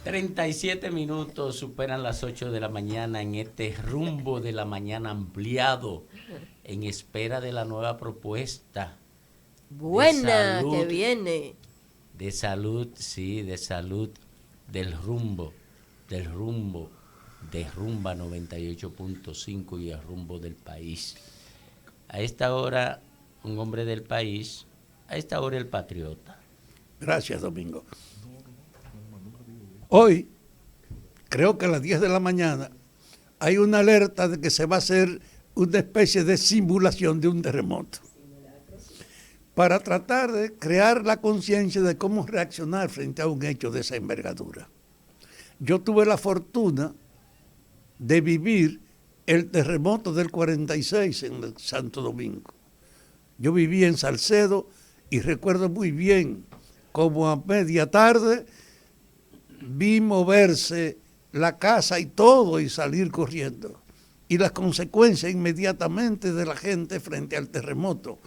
37 minutos superan las 8 de la mañana en este rumbo de la mañana ampliado en espera de la nueva propuesta Buena que viene. De salud, sí, de salud del rumbo, de Rumba 98.5 y el rumbo del país. A esta hora, un hombre del país, a esta hora el patriota. Gracias, Domingo. Hoy, creo que a las 10 de la mañana, hay una alerta de que se va a hacer una especie de simulación de un terremoto para tratar de crear la conciencia de cómo reaccionar frente a un hecho de esa envergadura. Yo tuve la fortuna de vivir el terremoto del 46 en el Santo Domingo. Yo viví en Salcedo y recuerdo muy bien cómo a media tarde vi moverse la casa y todo y salir corriendo. Y las consecuencias inmediatamente de la gente frente al terremoto.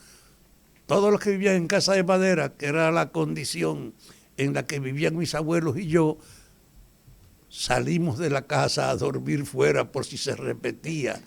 Todos los que vivían en casa de madera, que era la condición en la que vivían mis abuelos y yo, salimos de la casa a dormir fuera por si se repetía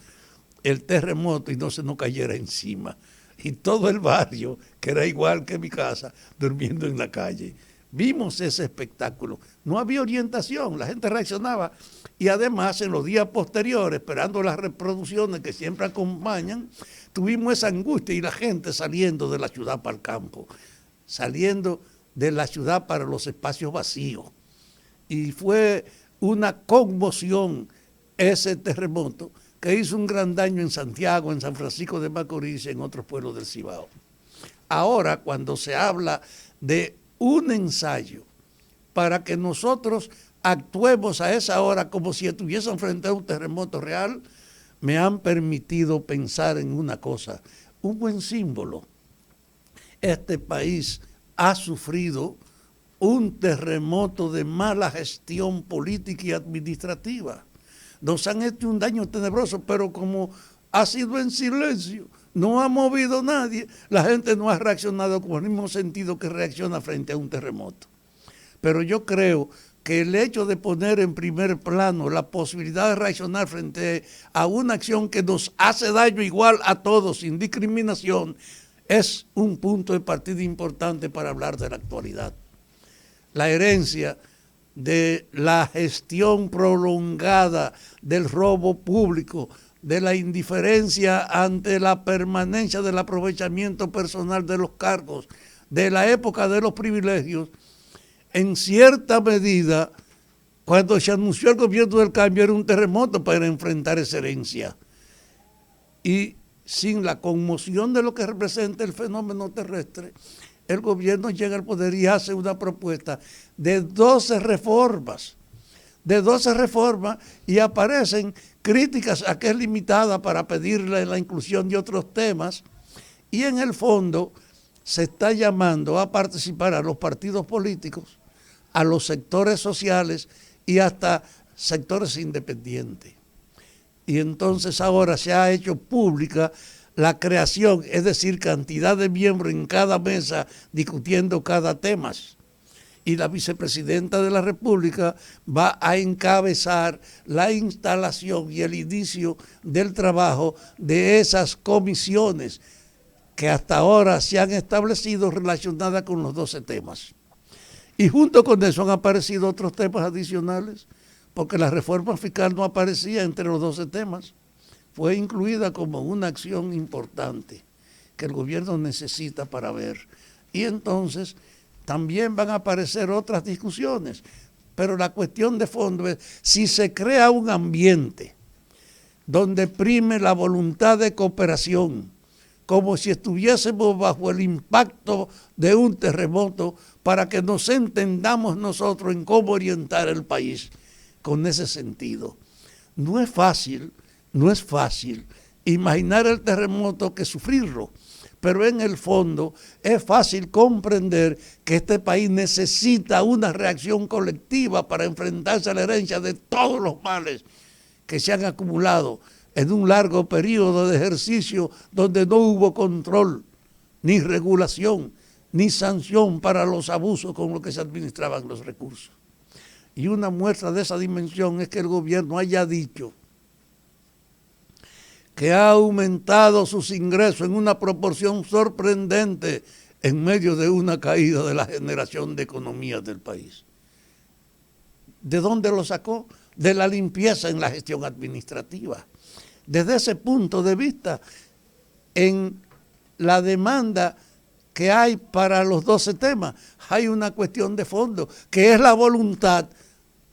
el terremoto y no se nos cayera encima. Y todo el barrio, que era igual que mi casa, durmiendo en la calle. Vimos ese espectáculo. No había orientación, la gente reaccionaba. Y además, en los días posteriores, esperando las reproducciones que siempre acompañan, tuvimos esa angustia y la gente saliendo de la ciudad para el campo, saliendo de la ciudad para los espacios vacíos. Y fue una conmoción ese terremoto que hizo un gran daño en Santiago, en San Francisco de Macorís y en otros pueblos del Cibao. Ahora, cuando se habla de un ensayo para que nosotros actuemos a esa hora como si estuviesen frente a un terremoto real, me han permitido pensar en una cosa, un buen símbolo. Este país ha sufrido un terremoto de mala gestión política y administrativa. Nos han hecho un daño tenebroso, pero como ha sido en silencio, no ha movido nadie, la gente no ha reaccionado con el mismo sentido que reacciona frente a un terremoto. Pero yo creo que el hecho de poner en primer plano la posibilidad de reaccionar frente a una acción que nos hace daño igual a todos, sin discriminación, es un punto de partida importante para hablar de la actualidad. La herencia de la gestión prolongada del robo público, de la indiferencia ante la permanencia del aprovechamiento personal de los cargos, de la época de los privilegios, en cierta medida, cuando se anunció el gobierno del cambio, era un terremoto para enfrentar esa herencia. Y sin la conmoción de lo que representa el fenómeno terrestre, el gobierno llega al poder y hace una propuesta de 12 reformas, y aparecen críticas a que es limitada para pedirle la inclusión de otros temas, y en el fondo se está llamando a participar a los partidos políticos, a los sectores sociales y hasta sectores independientes. Y entonces ahora se ha hecho pública la creación, es decir, cantidad de miembros en cada mesa discutiendo cada tema. Y la vicepresidenta de la República va a encabezar la instalación y el inicio del trabajo de esas comisiones que hasta ahora se han establecido relacionadas con los 12 temas. Y junto con eso han aparecido otros temas adicionales, porque la reforma fiscal no aparecía entre los 12 temas. Fue incluida como una acción importante que el gobierno necesita para ver. Y entonces también van a aparecer otras discusiones, pero la cuestión de fondo es si se crea un ambiente donde prime la voluntad de cooperación, como si estuviésemos bajo el impacto de un terremoto, para que nos entendamos nosotros en cómo orientar el país con ese sentido. No es fácil imaginar el terremoto que sufrirlo, pero en el fondo es fácil comprender que este país necesita una reacción colectiva para enfrentarse a la herencia de todos los males que se han acumulado en un largo periodo de ejercicio donde no hubo control, ni regulación, ni sanción para los abusos con los que se administraban los recursos. Y una muestra de esa dimensión es que el gobierno haya dicho que ha aumentado sus ingresos en una proporción sorprendente en medio de una caída de la generación de economías del país. ¿De dónde lo sacó? De la limpieza en la gestión administrativa. Desde ese punto de vista, en la demanda que hay para los 12 temas, hay una cuestión de fondo, que es la voluntad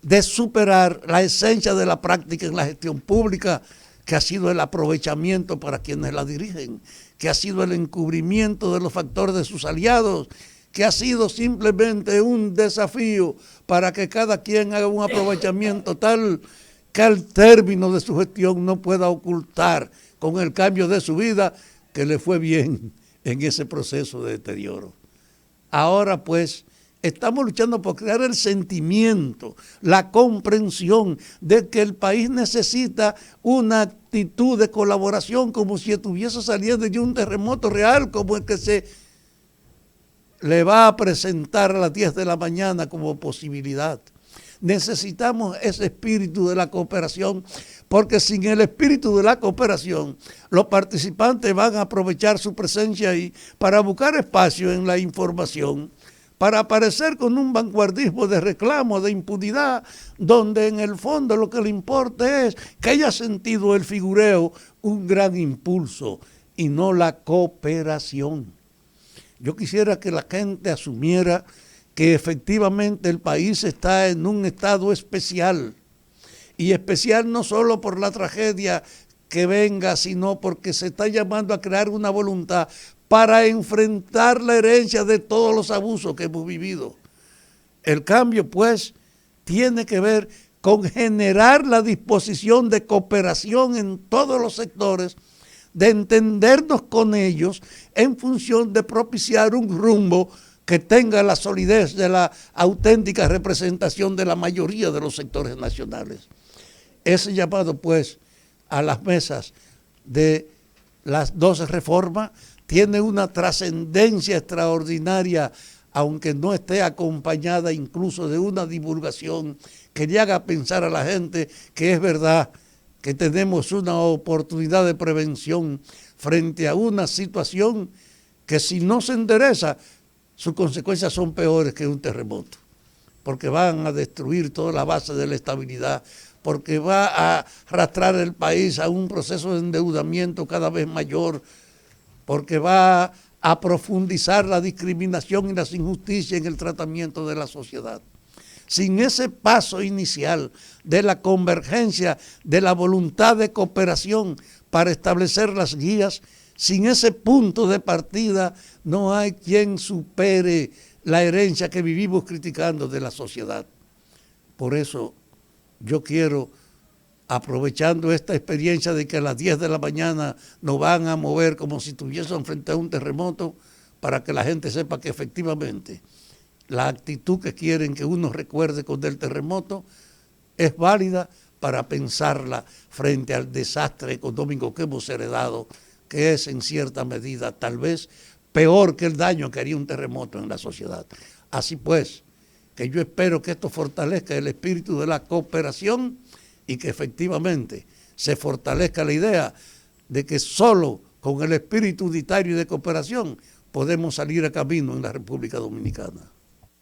de superar la esencia de la práctica en la gestión pública, que ha sido el aprovechamiento para quienes la dirigen, que ha sido el encubrimiento de los factores de sus aliados, que ha sido simplemente un desafío para que cada quien haga un aprovechamiento tal que al término de su gestión no pueda ocultar con el cambio de su vida que le fue bien en ese proceso de deterioro. Ahora pues estamos luchando por crear el sentimiento, la comprensión de que el país necesita una actitud de colaboración como si estuviese saliendo de un terremoto real como el que se le va a presentar a las 10 de la mañana como posibilidad. Necesitamos ese espíritu de la cooperación, porque sin el espíritu de la cooperación, los participantes van a aprovechar su presencia ahí para buscar espacio en la información, para aparecer con un vanguardismo de reclamo, de impunidad, donde en el fondo lo que le importa es que haya sentido el figureo un gran impulso y no la cooperación. Yo quisiera que la gente asumiera que efectivamente el país está en un estado especial, y especial no solo por la tragedia que venga, sino porque se está llamando a crear una voluntad para enfrentar la herencia de todos los abusos que hemos vivido. El cambio, pues, tiene que ver con generar la disposición de cooperación en todos los sectores, de entendernos con ellos en función de propiciar un rumbo que tenga la solidez de la auténtica representación de la mayoría de los sectores nacionales. Ese llamado, pues, a las mesas de las 12 reformas tiene una trascendencia extraordinaria, aunque no esté acompañada incluso de una divulgación que le haga pensar a la gente que es verdad que tenemos una oportunidad de prevención frente a una situación que si no se endereza, sus consecuencias son peores que un terremoto, porque van a destruir toda la base de la estabilidad, porque va a arrastrar el país a un proceso de endeudamiento cada vez mayor, porque va a profundizar la discriminación y las injusticias en el tratamiento de la sociedad. Sin ese paso inicial de la convergencia, de la voluntad de cooperación para establecer las guías, sin ese punto de partida no hay quien supere la herencia que vivimos criticando de la sociedad. Por eso yo quiero, aprovechando esta experiencia de que a las 10 de la mañana nos van a mover como si estuviesen frente a un terremoto, para que la gente sepa que efectivamente la actitud que quieren que uno recuerde con el terremoto es válida para pensarla frente al desastre económico que hemos heredado, que es en cierta medida tal vez peor que el daño que haría un terremoto en la sociedad. Así pues, que yo espero que esto fortalezca el espíritu de la cooperación y que efectivamente se fortalezca la idea de que solo con el espíritu unitario y de cooperación podemos salir a camino en la República Dominicana.